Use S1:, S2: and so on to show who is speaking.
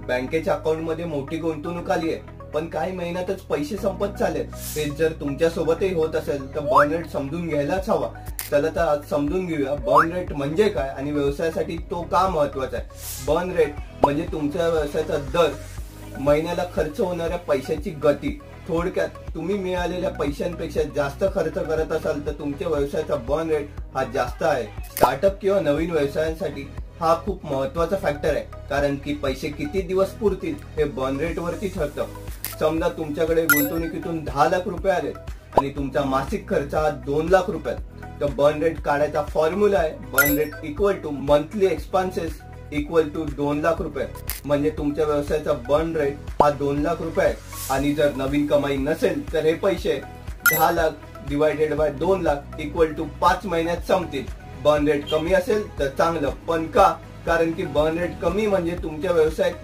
S1: बँकेच्या अकाउंट मध्ये मोठी गुंतवणूक आली आहे, पण काही महिन्यातच पैसे संपत चालेत. हे जर तुमच्या सोबतही होत असेल तर बर्न रेट समजून घ्यायलाच हवा. चला तर आज समजून घेऊया बर्न रेट म्हणजे काय आणि व्यवसायासाठी तो का महत्वाचा आहे. बर्न रेट म्हणजे तुमच्या व्यवसायाचा दर, महिन्याला खर्च होणाऱ्या पैशाची गती. थोडक्यात तुम्ही मिळालेल्या पैशांपेक्षा जास्त खर्च करत असाल तर तुमच्या व्यवसायाचा बर्न रेट हा जास्त आहे. स्टार्टअप किंवा नवीन व्यवसायांसाठी हा खूप महत्वाचा फॅक्टर आहे, कारण की पैसे किती दिवस पुरतील हे बर्न रेट वरती ठरतं. समजा तुमच्याकडे गुंतवणुकीतून 10 लाख रुपये आले आणि तुमचा मासिक खर्च हा 2 लाख रुपये, तर बर्न रेट काढायचा फॉर्म्युला आहे burn rate equal to monthly expenses equal to 2 lakh रुपये. म्हणजे तुमच्या व्यवसायाचा बर्न रेट हा 2 लाख रुपये आहे. आणि जर नवीन कमाई नसेल तर हे पैसे 10 lakh divided by 2 lakh equal to 5 महिन्यात संपतील. बर्न रेट कमी असेल तर चांगलं, पण का? कारण की बर्न रेट कमी म्हणजे तुमच्या व्यवसायात